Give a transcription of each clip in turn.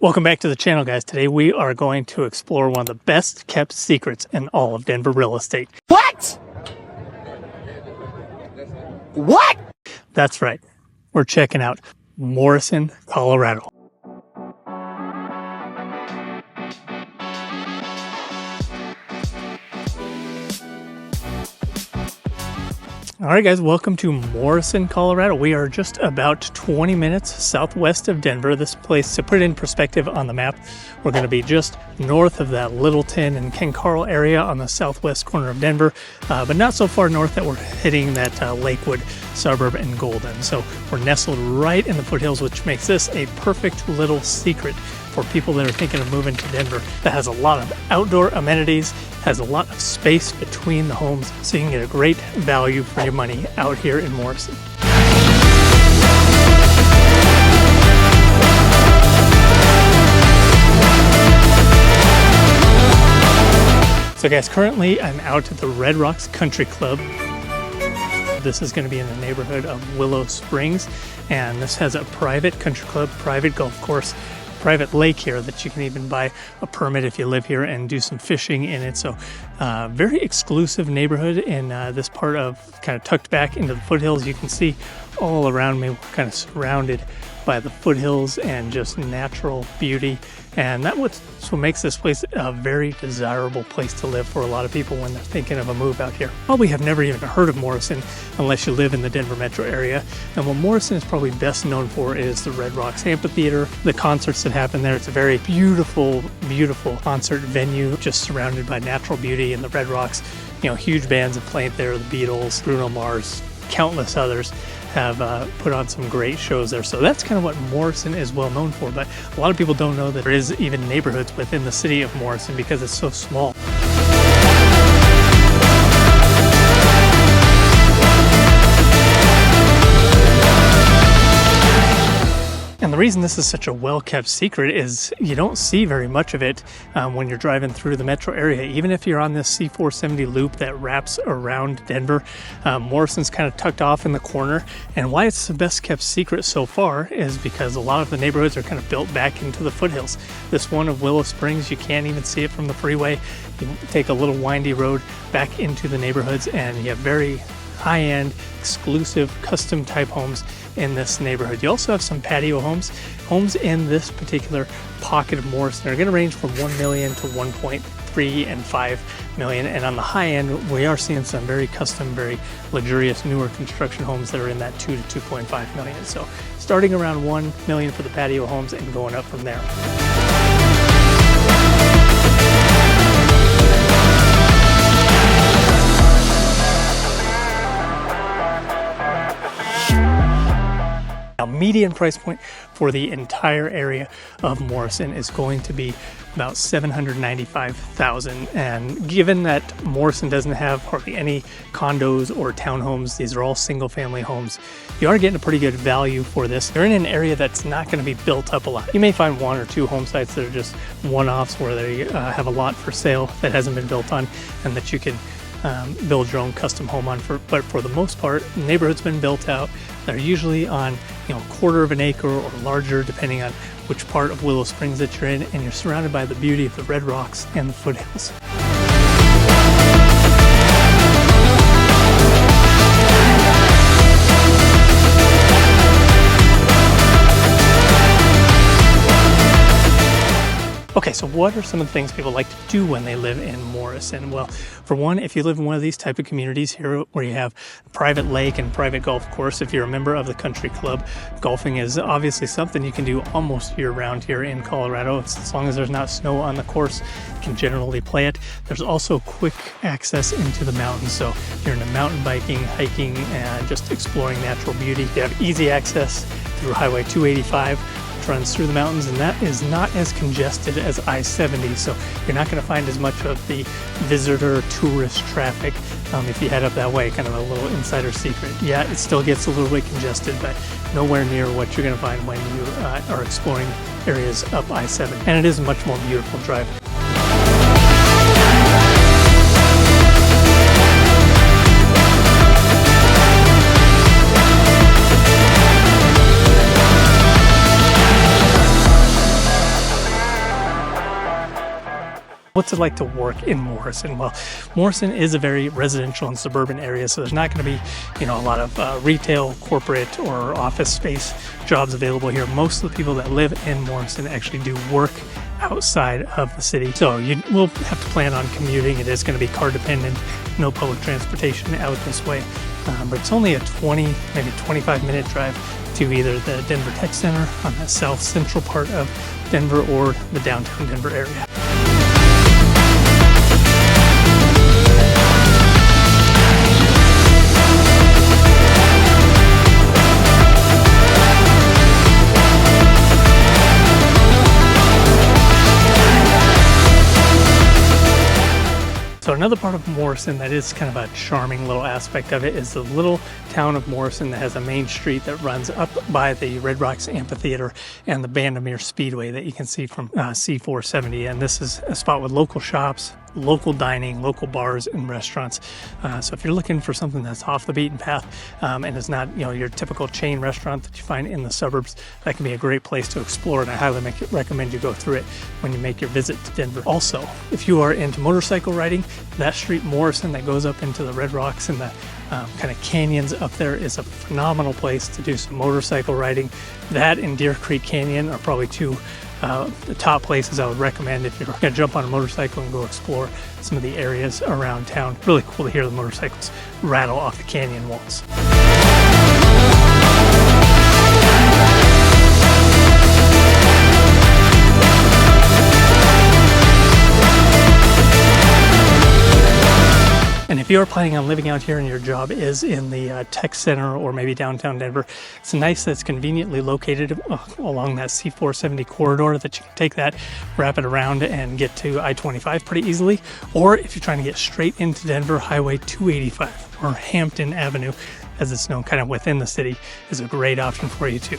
Welcome back to the channel, guys. Today we are going to explore one of the best kept secrets in all of Denver real estate. What? What? That's right. We're checking out Morrison, Colorado. All right, guys, welcome to Morrison, Colorado. We are just about 20 minutes southwest of Denver. This place, to put it in perspective on the map, we're going to be just north of that Littleton and Ken Carl area on the southwest corner of Denver, but not so far north that we're hitting that Lakewood, Suburb, and Golden. So we're nestled right in the foothills, which makes this a perfect little secret for people that are thinking of moving to Denver. That has a lot of outdoor amenities, has a lot of space between the homes, so you can get a great value for your money out here in Morrison. So guys, currently I'm out at the Red Rocks Country Club. This is going to be in the neighborhood of Willow Springs, and this has a private country club, private golf course, private lake here that you can even buy a permit if you live here and do some fishing in it. So very exclusive neighborhood in this part of kind of tucked back into the foothills. You can see all around me we're kind of surrounded by the foothills and just natural beauty, and that's what makes this place a very desirable place to live for a lot of people when they're thinking of a move out here. Probably have never even heard of Morrison unless you live in the Denver metro area, and what Morrison is probably best known for is the Red Rocks Amphitheater, the concerts that happen there. It's a very beautiful concert venue just surrounded by natural beauty, and the Red Rocks, you know, huge bands have played there, the Beatles, Bruno Mars, countless others have put on some great shows there. So that's kind of what Morrison is well known for, but a lot of people don't know that there is even neighborhoods within the city of Morrison because it's so small. And the reason this is such a well-kept secret is you don't see very much of it when you're driving through the metro area. Even if you're on this C470 loop that wraps around Denver, Morrison's kind of tucked off in the corner. And why it's the best-kept secret so far is because a lot of the neighborhoods are kind of built back into the foothills. This one of Willow Springs, you can't even see it from the freeway. You take a little windy road back into the neighborhoods, and you have very high-end, exclusive, custom-type homes in this neighborhood. You also have some patio homes. Homes in this particular pocket of Morrison are going to range from $1 million to $1.3 and $5 million. And on the high end, we are seeing some very custom, very luxurious, newer construction homes that are in that $2 to $2.5 million. So starting around $1 million for the patio homes and going up from there. Now, median price point for the entire area of Morrison is going to be about $795,000, and given that Morrison doesn't have hardly any condos or townhomes, these are all single-family homes, you are getting a pretty good value for this. You're in an area that's not going to be built up a lot. You may find one or two home sites that are just one-offs where they have a lot for sale that hasn't been built on and that you can build your own custom home on. But for the most part, the neighborhood's been built out. They're usually on, you know, a quarter of an acre or larger, depending on which part of Willow Springs that you're in, and you're surrounded by the beauty of the Red Rocks and the foothills. Okay, so what are some of the things people like to do when they live in Morrison? Well, for one, if you live in one of these type of communities here where you have a private lake and private golf course, if you're a member of the country club, golfing is obviously something you can do almost year-round here in Colorado. As long as there's not snow on the course, you can generally play it. There's also quick access into the mountains, so if you're into mountain biking, hiking, and just exploring natural beauty, you have easy access through Highway 285. Runs through the mountains, and that is not as congested as I-70, so you're not going to find as much of the visitor tourist traffic if you head up that way. Kind of a little insider secret. Yeah, it still gets a little bit congested, but nowhere near what you're going to find when you are exploring areas up I-70, and it is a much more beautiful drive. What's it like to work in Morrison? Well, Morrison is a very residential and suburban area, so there's not going to be, a lot of retail, corporate, or office space jobs available here. Most of the people that live in Morrison actually do work outside of the city, so you will have to plan on commuting. It is going to be car dependent, no public transportation out this way, but it's only a 20, maybe 25-minute drive to either the Denver Tech Center on the south central part of Denver or the downtown Denver area. So another part of Morrison that is kind of a charming little aspect of it is the little town of Morrison that has a main street that runs up by the Red Rocks Amphitheater and the Bandamere Speedway that you can see from C470. And this is a spot with local shops, local dining, local bars and restaurants. So if you're looking for something that's off the beaten path and is not, your typical chain restaurant that you find in the suburbs, that can be a great place to explore, and I highly recommend you go through it when you make your visit to Denver. Also, if you are into motorcycle riding, that street Morrison that goes up into the Red Rocks and the kind of canyons up there is a phenomenal place to do some motorcycle riding. That and Deer Creek Canyon are probably two the top places I would recommend if you're going to jump on a motorcycle and go explore some of the areas around town. Really cool to hear the motorcycles rattle off the canyon walls. And if you're planning on living out here and your job is in the tech center or maybe downtown Denver, it's nice that it's conveniently located along that C470 corridor that you can take that, wrap it around, and get to I-25 pretty easily. Or if you're trying to get straight into Denver, Highway 285 or Hampton Avenue, as it's known kind of within the city, is a great option for you too.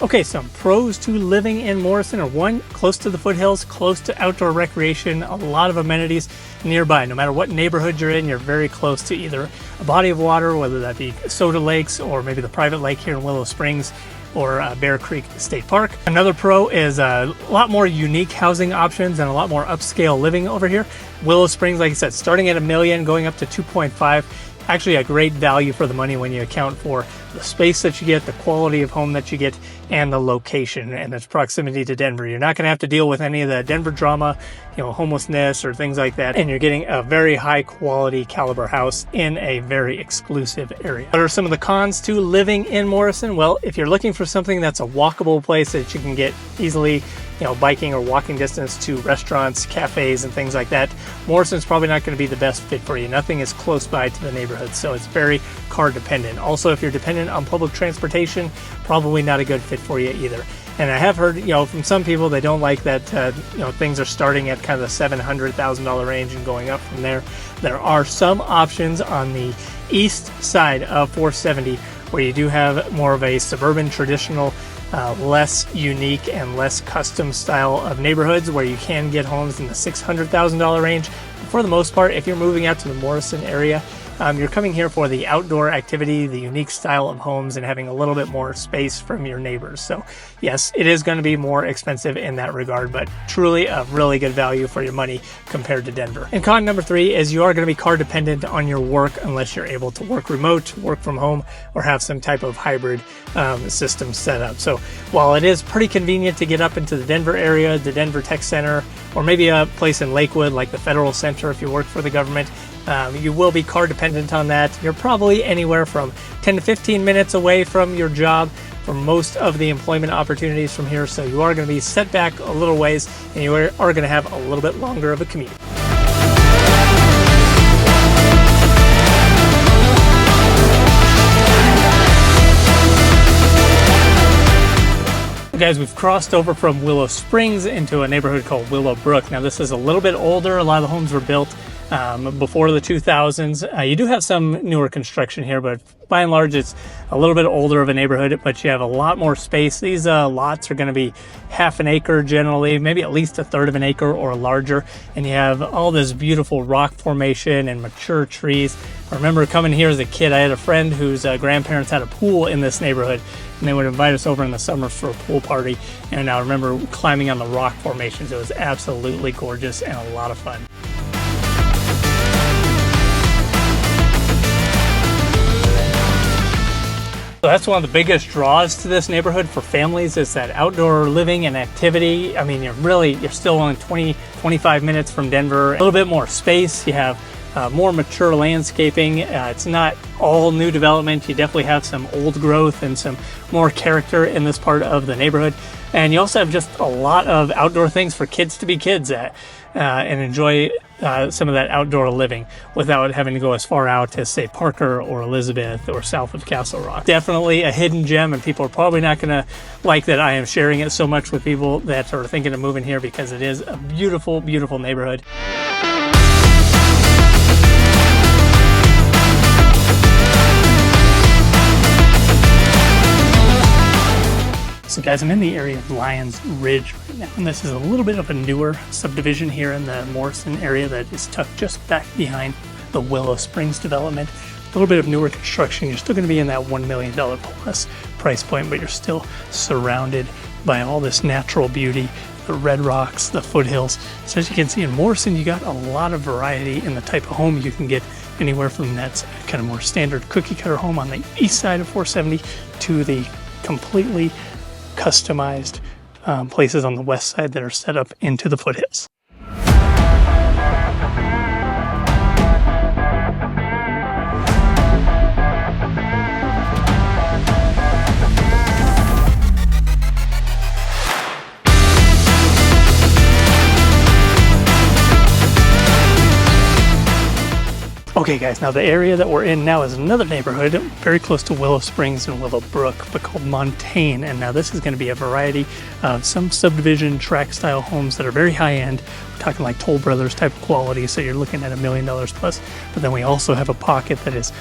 Okay, some pros to living in Morrison are: one, close to the foothills, close to outdoor recreation, a lot of amenities nearby. No matter what neighborhood you're in, you're very close to either a body of water, whether that be Soda Lakes or maybe the private lake here in Willow Springs or Bear Creek State Park. Another pro is a lot more unique housing options and a lot more upscale living over here. Willow Springs, like I said, starting at $1 million, going up to 2.5. Actually a great value for the money when you account for the space that you get, the quality of home that you get, and the location and its proximity to Denver. You're not going to have to deal with any of the Denver drama, homelessness or things like that, and you're getting a very high quality caliber house in a very exclusive area. What are some of the cons to living in Morrison? Well, if you're looking for something that's a walkable place that you can get easily, biking or walking distance to restaurants, cafes, and things like that, Morrison's probably not going to be the best fit for you. Nothing is close by to the neighborhood, so it's very car dependent. Also, if you're dependent on public transportation, probably not a good fit for you either. And I have heard, from some people, they don't like that, things are starting at kind of the $700,000 range and going up from there. There are some options on the east side of 470 where you do have more of a suburban, traditional, less unique and less custom style of neighborhoods where you can get homes in the $600,000 range. But for the most part, if you're moving out to the Morrison area, you're coming here for the outdoor activity, the unique style of homes, and having a little bit more space from your neighbors. So yes, it is going to be more expensive in that regard, but truly a really good value for your money compared to Denver. And con number 3 is you are going to be car dependent on your work unless you're able to work remote, work from home, or have some type of hybrid system set up. So while it is pretty convenient to get up into the Denver area, the Denver Tech Center, or maybe a place in Lakewood like the Federal Center if you work for the government, you will be car dependent on that. You're probably anywhere from 10 to 15 minutes away from your job for most of the employment opportunities from here, so you are going to be set back a little ways and you are going to have a little bit longer of a commute. Guys, we've crossed over from Willow Springs into a neighborhood called Willowbrook. Now this is a little bit older. A lot of the homes were built before the 2000s. You do have some newer construction here, but by and large, it's a little bit older of a neighborhood, but you have a lot more space. These lots are going to be half an acre generally, maybe at least a third of an acre or larger. And you have all this beautiful rock formation and mature trees. I remember coming here as a kid. I had a friend whose grandparents had a pool in this neighborhood, and they would invite us over in the summer for a pool party. And I remember climbing on the rock formations. It was absolutely gorgeous and a lot of fun. So that's one of the biggest draws to this neighborhood for families, is that outdoor living and activity. I mean, you're still only 25 minutes from Denver. A little bit more space. You have more mature landscaping. It's not all new development. You definitely have some old growth and some more character in this part of the neighborhood. And you also have just a lot of outdoor things for kids to be kids at and enjoy some of that outdoor living without having to go as far out as, say, Parker or Elizabeth or south of Castle Rock. Definitely a hidden gem, and people are probably not going to like that I am sharing it so much with people that are thinking of moving here, because it is a beautiful, beautiful neighborhood. So guys, I'm in the area of Lions Ridge right now, and this is a little bit of a newer subdivision here in the Morrison area that is tucked just back behind the Willow Springs development. A little bit of newer construction. You're still going to be in that $1 million plus price point, but you're still surrounded by all this natural beauty, the red rocks, the foothills. So as you can see in Morrison, you got a lot of variety in the type of home you can get, anywhere from that kind of more standard cookie cutter home on the east side of 470 to the completely customized places on the west side that are set up into the foothills. Okay guys, now the area that we're in now is another neighborhood very close to Willow Springs and Willowbrook, but called Montaigne. And now this is going to be a variety of some subdivision tract style homes that are very high end. We're talking like Toll Brothers type of quality, so you're looking at $1 million plus. But then we also have a pocket that is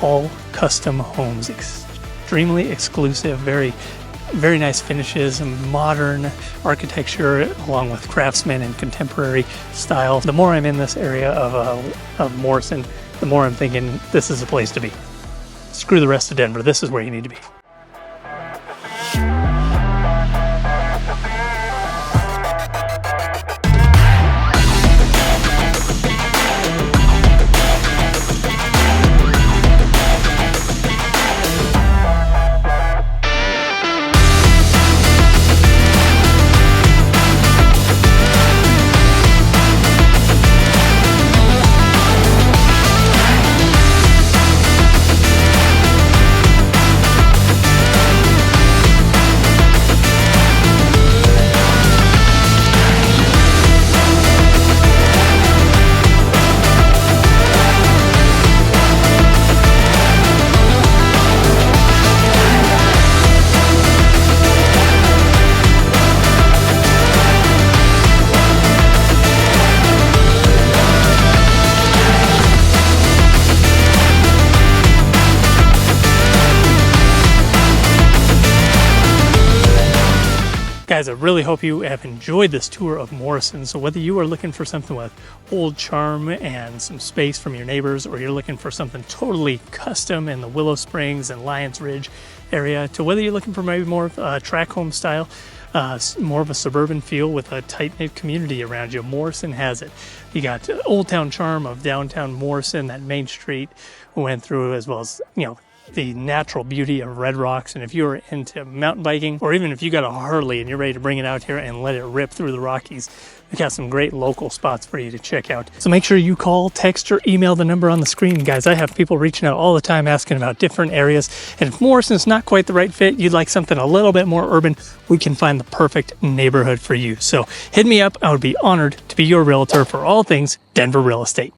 all custom homes, extremely exclusive, very nice finishes and modern architecture, along with craftsman and contemporary style. The more I'm in this area of Morrison, the more I'm thinking this is a place to be. Screw the rest of Denver. This is where you need to be. Guys, I really hope you have enjoyed this tour of Morrison. So whether you are looking for something with old charm and some space from your neighbors, or you're looking for something totally custom in the Willow Springs and Lions Ridge area, to whether you're looking for maybe more of a tract home style, more of a suburban feel with a tight-knit community around you, Morrison has it. You got old town charm of downtown Morrison, that main street we went through, as well as, the natural beauty of red rocks. And if you're into mountain biking, or even if you got a Harley and you're ready to bring it out here and let it rip through the Rockies, we got some great local spots for you to check out. So make sure you call, text, or email the number on the screen. Guys, I have people reaching out all the time asking about different areas. And if Morrison's not quite the right fit, you'd like something a little bit more urban, we can find the perfect neighborhood for you. So hit me up. I would be honored to be your realtor for all things Denver real estate.